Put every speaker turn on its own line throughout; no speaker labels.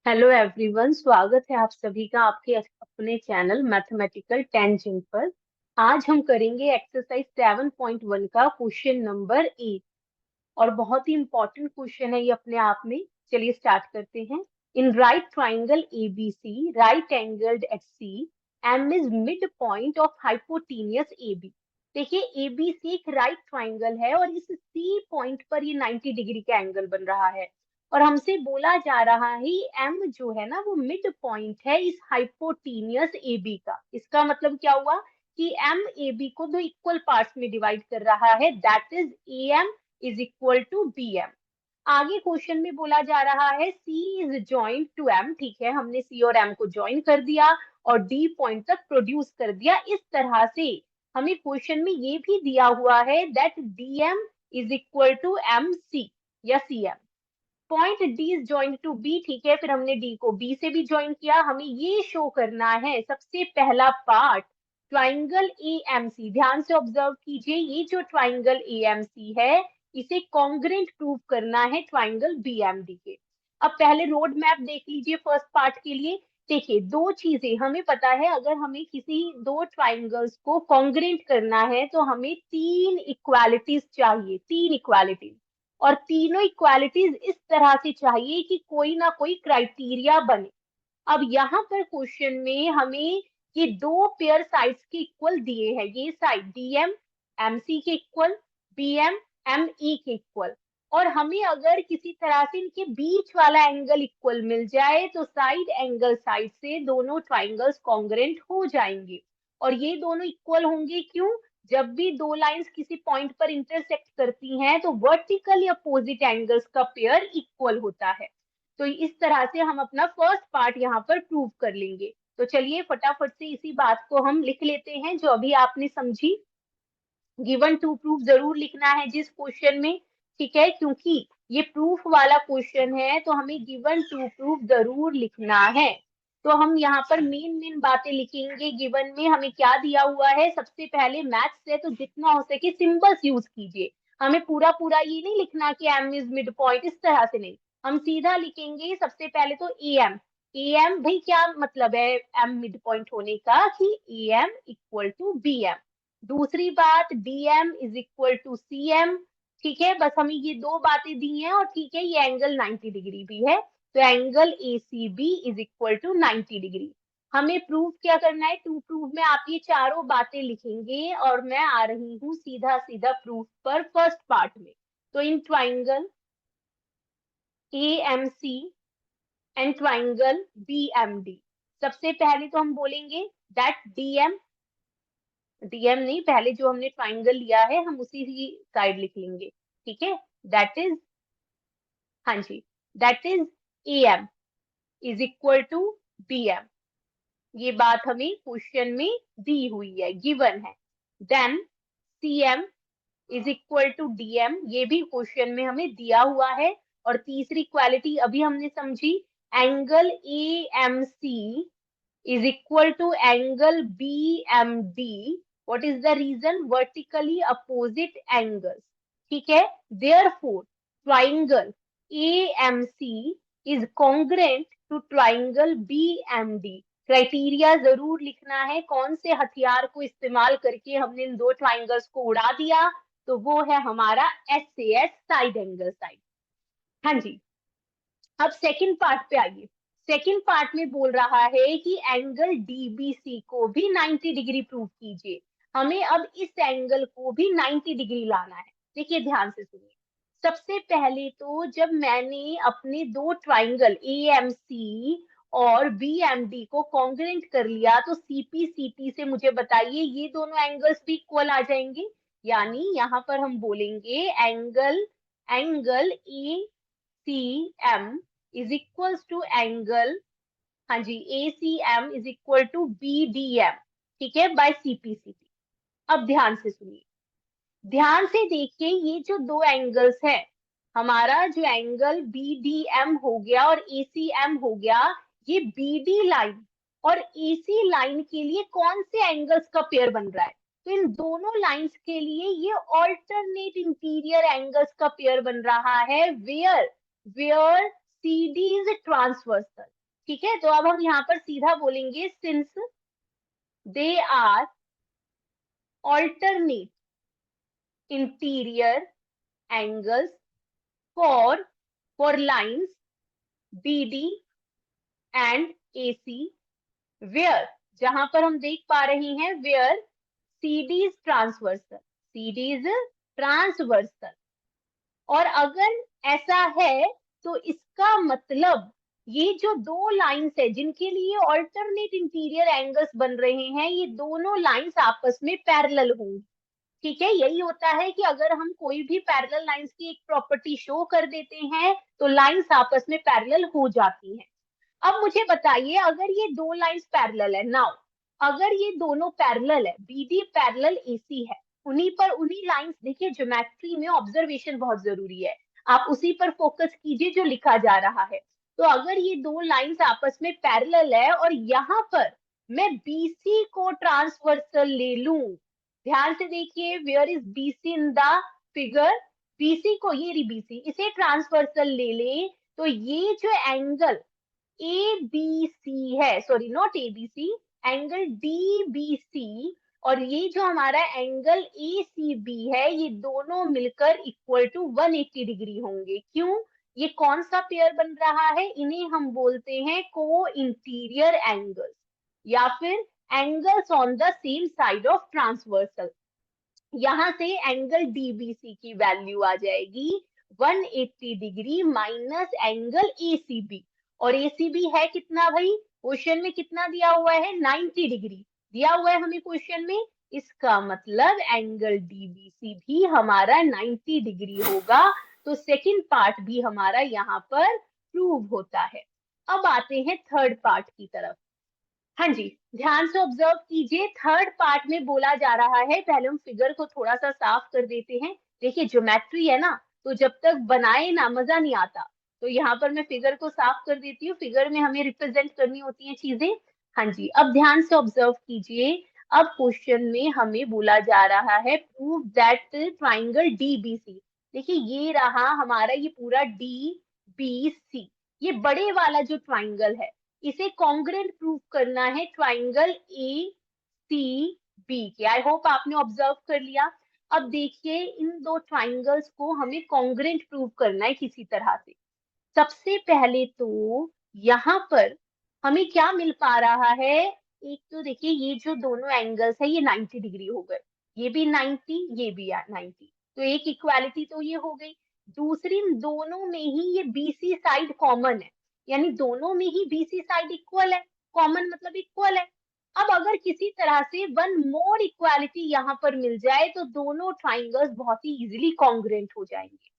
Hello everyone, स्वागत है आप सभी का आपके अपने चैनल मैथमेटिकल टेंजेंट पर। आज हम करेंगे एक्सरसाइज 7.1 का क्वेश्चन नंबर 8 और बहुत ही इंपॉर्टेंट क्वेश्चन है ये अपने आप में। चलिए स्टार्ट करते हैं। In right triangle ABC, right angled at C, M is mid point of hypotenuse AB. देखिए, एबीसी एक राइट ट्राइंगल है और इस सी पॉइंट पर ये 90 डिग्री का एंगल बन रहा है। और हमसे बोला जा रहा है एम जो है ना वो मिड पॉइंट है इस हाइपोटेन्यूस एबी का। इसका मतलब क्या हुआ कि एम ए बी को दो इक्वल पार्ट्स में डिवाइड कर रहा है, that is A M is equal to B M. आगे क्वेश्चन में बोला जा रहा है C is joint to M. ठीक है, हमने सी और एम को ज्वाइन कर दिया और डी पॉइंट तक प्रोड्यूस कर दिया। इस तरह से हमें क्वेश्चन में ये भी दिया हुआ है that D M is equal to M C या C M. Point D is joint to B. ठीक है, फिर हमने डी को बी से भी ज्वाइन किया। हमें ये शो करना है सबसे पहला part triangle A M C. ध्यान से ऑब्जर्व कीजिए, ये जो ट्राइंगल ए एम सी है इसे कॉन्ग्रेंट प्रूव करना है ट्राइंगल बी एम डी के। अब पहले रोड मैप देख लीजिए फर्स्ट पार्ट के लिए। देखिए, दो चीजें हमें पता है, अगर हमें किसी दो ट्राइंगल्स को कॉन्ग्रेंट करना है तो हमें तीन इक्वालिटीज चाहिए, तीन इक्वालिटीज। और तीनों इक्वालिटीज इस तरह से चाहिए कि कोई ना कोई क्राइटेरिया बने। अब यहाँ पर क्वेश्चन में हमें ये दो पेयर साइड्स के इक्वल दिए हैं, ये साइड डीएम एम सी के इक्वल, बीएम एम ई के इक्वल। और हमें अगर किसी तरह से इनके बीच वाला एंगल इक्वल मिल जाए तो साइड एंगल साइड से दोनों ट्राइंगल्स कॉन्ग्रेंट हो जाएंगे। और ये दोनों इक्वल होंगे क्यों? जब भी दो लाइंस किसी पॉइंट पर इंटरसेक्ट करती हैं तो वर्टिकली अपोजिट एंगल्स का पेयर इक्वल होता है। तो इस तरह से हम अपना फर्स्ट पार्ट यहाँ पर प्रूव कर लेंगे। तो चलिए फटाफट से इसी बात को हम लिख लेते हैं जो अभी आपने समझी। गिवन टू प्रूफ जरूर लिखना है जिस क्वेश्चन में, ठीक है, क्योंकि ये प्रूफ वाला क्वेश्चन है तो हमें गिवन टू प्रूफ जरूर लिखना है। तो हम यहाँ पर मेन मेन बातें लिखेंगे। गिवन में हमें क्या दिया हुआ है, सबसे पहले मैथ्स है तो जितना हो सके सिंबल्स यूज कीजिए। हमें पूरा पूरा ये नहीं लिखना कि एम इज मिड पॉइंट, इस तरह से नहीं। हम सीधा लिखेंगे सबसे पहले तो ए एम। ए एम भाई क्या मतलब है एम मिड पॉइंट होने का, कि A M equal to B M. दूसरी बात dm is equal to C M. ठीक है, बस हमें ये दो बातें दी हैं। और ठीक है, ये एंगल 90 डिग्री भी है तो angle A C B is equal to 90 degree. हमें प्रूव क्या करना है, टू प्रूव में आप ये चारों बातें लिखेंगे और मैं आ रही हूँ सीधा सीधा प्रूफ पर फर्स्ट पार्ट में। तो in triangle A M C and triangle B M D, सबसे पहले तो हम बोलेंगे दैट डीएम, डीएम नहीं, पहले जो हमने ट्राइंगल लिया है हम उसी की साइड लिख लेंगे। ठीक है, दैट इज, हाँ जी, that is A M is equal to B M. ये बात हमें क्वेश्चन में दी हुई है, गिवन है। Then C M is equal to D M, ये भी क्वेश्चन में हमें दिया हुआ है। और तीसरी क्वालिटी अभी हमने समझी, angle A M C is equal to angle BMD. What is the reason? Vertically opposite angles. ठीक है, therefore triangle AMC is congruent to triangle BMD. Criteria जरूर लिखना है, कौन से हथियार को इस्तेमाल करके हमने इन दो ट्राइंगल्स को उड़ा दिया, तो वो है हमारा SAS साइड एंगल साइड। हाँ जी, अब सेकंड पार्ट पे आइए। सेकंड पार्ट में बोल रहा है कि एंगल डीबीसी को भी 90 डिग्री प्रूव कीजिए। हमें अब इस एंगल को भी 90 डिग्री लाना है। देखिए ध्यान से सुनिए। सबसे पहले तो जब मैंने अपने दो ट्राइंगल ए एम सी और बी एम डी को कॉन्ग्रेंट कर लिया तो सीपी सीटी से मुझे बताइए ये दोनों एंगल्स भी इक्वल आ जाएंगे। यानी यहाँ पर हम बोलेंगे angle angle A C M is equals to angle, हाँ जी, A C M is equal to B D M. ठीक है, बाय सीपीसीटी। अब ध्यान से सुनिए, ध्यान से देखिए, ये जो दो एंगल्स है, हमारा जो एंगल बी डी एम हो गया और ए सी एम हो गया, ये बी डी लाइन और ए सी लाइन के लिए कौन से एंगल्स का पेयर बन रहा है? तो इन दोनों लाइंस के लिए ये ऑल्टरनेट इंटीरियर एंगल्स का पेयर बन रहा है। Where where CD is transversal. ठीक है, तो अब हम यहाँ पर सीधा बोलेंगे since they are alternate interior angles for lines BD and AC, where, जहां पर हम देख पा रहे हैं where CD is transversal, CD is transversal. और अगर ऐसा है तो इसका मतलब ये जो दो लाइंस है जिनके लिए ऑल्टरनेट इंटीरियर एंगल्स बन रहे हैं, ये दोनों लाइंस आपस में पैरेलल होंगी। ठीक है, यही होता है कि अगर हम कोई भी पैरेलल लाइंस की एक प्रॉपर्टी शो कर देते हैं तो लाइंस आपस में पैरेलल हो जाती हैं। अब मुझे बताइए, अगर ये दो लाइंस पैरेलल है नाउ, अगर ये दोनों पैरेलल है, BD पैरेलल AC है, उन्हीं पर उन्हीं लाइंस, देखिए ज्योमेट्री में ऑब्जर्वेशन बहुत जरूरी है, आप उसी पर फोकस कीजिए जो लिखा जा रहा है। तो अगर ये दो लाइंस आपस में पैरेलल है और यहाँ पर मैं BC को ट्रांसवर्सल ले लूं, ध्यान से देखिए, where is BC in the figure, BC को, ये रही BC, इसे ट्रांसवर्सल ले ले, तो ये जो एंगल ABC है, sorry not ABC, angle DBC, और ये जो हमारा एंगल ACB है, ये दोनों मिलकर इक्वल टू 180 डिग्री होंगे। क्यों? ये कौन सा पेयर बन रहा है? इन्हें हम बोलते हैं को इंटीरियर एंगल्स, या फिर angles on the same side of transversal. यहां से एंगल DBC की वैल्यू आ जाएगी 180 डिग्री माइनस एंगल ACB, और ACB है कितना भाई? क्वेश्चन में कितना दिया हुआ है? 90 डिग्री दिया हुआ है हमें क्वेश्चन में। इसका मतलब एंगल DBC भी हमारा 90 डिग्री होगा। तो सेकंड पार्ट भी हमारा यहाँ पर प्रूव होता है। अब आते हैं थर्ड पार्ट की तरफ। हाँ जी, ध्यान से ऑब्जर्व कीजिए, थर्ड पार्ट में बोला जा रहा है, पहले हम फिगर को थोड़ा सा साफ कर देते हैं। देखिए ज्योमेट्री है ना, तो जब तक बनाए ना मजा नहीं आता, तो यहाँ पर मैं फिगर को साफ कर देती हूँ, फिगर में हमें रिप्रेजेंट करनी होती है चीजें। हाँ जी, अब ध्यान से ऑब्जर्व कीजिए, अब क्वेश्चन में हमें बोला जा रहा है प्रूव दैट ट्राइंगल DBC, देखिए ये रहा हमारा ये पूरा DBC, ये बड़े वाला जो ट्राइंगल है, इसे कॉन्ग्रेंट प्रूव करना है ट्राइंगल ACB के। आई होप आपने ऑब्जर्व कर लिया। अब देखिए इन दो ट्राइंगल्स को हमें कॉन्ग्रेंट प्रूव करना है किसी तरह से। सबसे पहले तो यहाँ पर हमें क्या मिल पा रहा है? एक तो देखिए ये जो दोनों एंगल्स है ये 90 डिग्री हो गए, ये भी 90, ये भी 90, तो एक इक्वालिटी तो ये हो गई। दूसरी, दोनों में ही ये BC साइड कॉमन है, यानी दोनों में ही BC साइड इक्वल है, कॉमन मतलब इक्वल है। अब अगर किसी तरह से वन मोर इक्वालिटी यहाँ पर मिल जाए तो दोनों ट्राइंगल्स बहुत ही इजिली कॉन्ग्रेंट हो जाएंगे।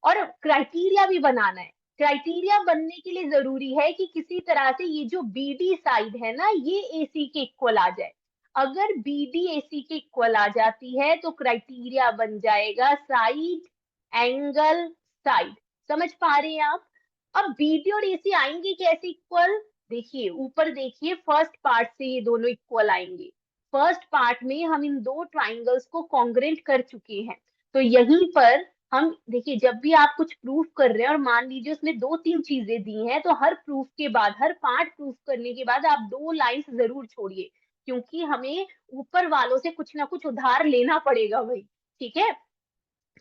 और क्राइटेरिया भी बनाना है, क्राइटेरिया बनने के लिए जरूरी है कि किसी तरह से ये जो BD साइड है ना, ये AC के इक्वल आ जाए। अगर BD AC के इक्वल आ जाती है तो क्राइटेरिया बन जाएगा साइड एंगल साइड। समझ पा रहे हैं आप? अब BD और AC आएंगे कैसे इक्वल? देखिए ऊपर देखिए, फर्स्ट पार्ट से ये दोनों इक्वल आएंगे। फर्स्ट पार्ट में हम इन दो ट्राइंगल्स को कॉन्ग्रेंट कर चुके हैं, तो यहीं पर हम देखिए, जब भी आप कुछ प्रूफ कर रहे हैं और मान लीजिए उसमें दो तीन चीजें दी हैं, तो हर प्रूफ के बाद, हर पार्ट प्रूफ करने के बाद आप दो लाइंस जरूर छोड़िए, क्योंकि हमें ऊपर वालों से कुछ ना कुछ उधार लेना पड़ेगा भाई। ठीक है,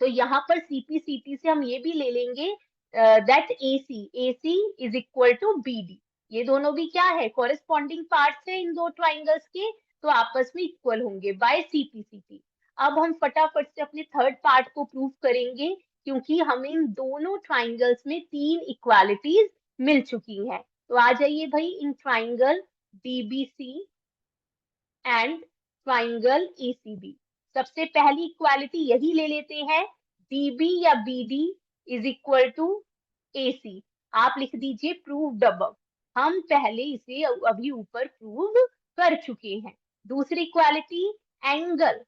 तो यहाँ पर CP से हम ये भी ले लेंगे that AC is equal to BD, ये दोनों भी क्या है? कॉरेस्पॉन्डिंग पार्ट्स है इन दो ट्राइंगल्स के, तो आपस में इक्वल होंगे बाय CP। अब हम फटाफट से अपने थर्ड पार्ट को प्रूव करेंगे, क्योंकि हमें इन दोनों ट्राइंगल्स में तीन इक्वालिटीज मिल चुकी हैं। तो आ जाइए भाई, in triangle DBC and triangle ACB, सबसे पहली इक्वालिटी यही ले लेते हैं, DB या BD is equal to AC। आप लिख दीजिए प्रूव्ड अबव, हम पहले इसे अभी ऊपर प्रूव कर चुके हैं। दूसरी इक्वालिटी एंगल,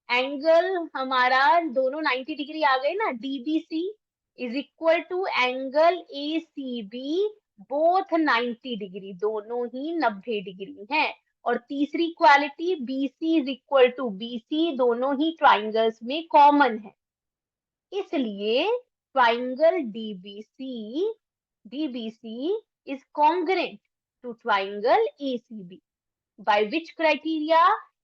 एंगल हमारा दोनों 90 डिग्री आ गए ना, DBC is equal to angle ACB, both 90 degree, दोनों ही 90 डिग्री हैं। और तीसरी quality BC is equal to BC, दोनों ही ट्राइंगल्स में कॉमन है, इसलिए triangle DBC DBC is congruent to triangle ACB. By which criteria?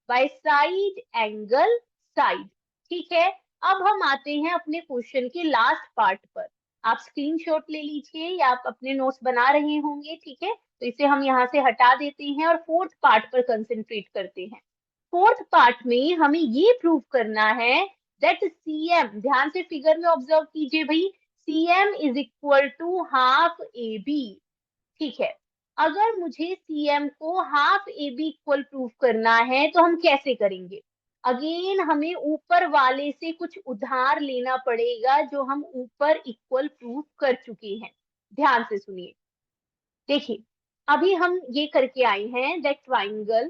By side angle side. ठीक है, अब हम आते हैं अपने क्वेश्चन के लास्ट पार्ट पर। आप स्क्रीनशॉट ले लीजिए या आप अपने नोट्स बना रहे होंगे, ठीक है, तो इसे हम यहाँ से हटा देते हैं और फोर्थ पार्ट पर कंसंट्रेट करते हैं। फोर्थ पार्ट में हमें ये प्रूव करना है दैट CM, ध्यान से फिगर में ऑब्जर्व कीजिए भाई, CM is equal to half AB। ठीक है, अगर मुझे CM को हाफ AB इक्वल प्रूव करना है तो हम कैसे करेंगे? अगेन हमें ऊपर वाले से कुछ उधार लेना पड़ेगा जो हम ऊपर इक्वल प्रूव कर चुके हैं। ध्यान से सुनिए, देखिए अभी हम ये करके आए हैं दैट ट्राइंगल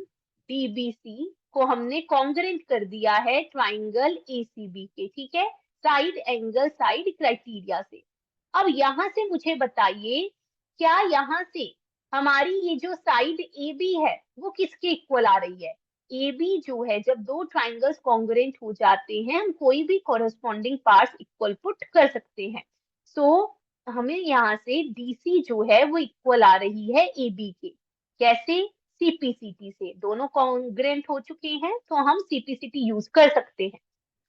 DBC को हमने कॉन्ग्रेंट कर दिया है ट्राइंगल ACB के, ठीक है, साइड एंगल साइड क्राइटेरिया से। अब यहां से मुझे बताइए, क्या यहाँ से हमारी ये जो साइड AB है वो किसके इक्वल आ रही है? AB जो है, जब दो ट्राइंगल्स कॉन्ग्रेंट हो जाते हैं हम कोई भी कॉरेस्पॉन्डिंग पार्ट्स इक्वल पुट कर सकते हैं। सो हमें यहाँ से DC जो है वो इक्वल आ रही है AB के। कैसे? CPCT से, दोनों कॉन्ग्रेंट हो चुके हैं तो हम CPCT यूज कर सकते हैं।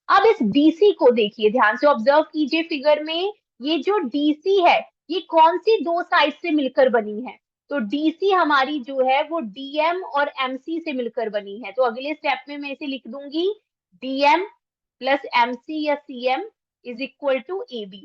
अब इस DC को देखिए, ध्यान से ऑब्जर्व कीजिए फिगर में, ये जो DC है ये कौन सी दो साइड से मिलकर बनी है? तो DC हमारी जो है वो DM और MC से मिलकर बनी है। तो अगले स्टेप में मैं इसे लिख दूंगी DM प्लस MC या CM is equal to AB।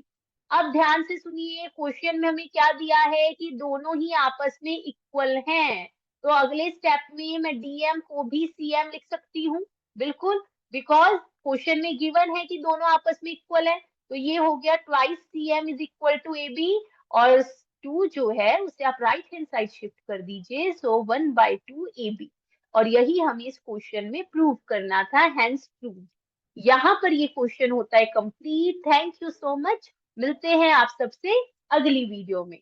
अब ध्यान से सुनिए, क्वेश्चन में हमें क्या दिया है कि दोनों ही आपस में इक्वल हैं। तो अगले स्टेप में मैं DM को भी CM लिख सकती हूँ, बिल्कुल, बिकॉज क्वेश्चन में गिवन है कि दोनों आपस में इक्वल है। तो ये हो गया twice CM is equal to AB, और 2 जो है उसे आप राइट हैंड साइड शिफ्ट कर दीजिए, सो 1/2 AB। और यही हमें इस क्वेश्चन में प्रूव करना था, हेंस प्रूव। यहाँ पर ये क्वेश्चन होता है complete. Thank you so much, मिलते हैं आप सबसे अगली वीडियो में।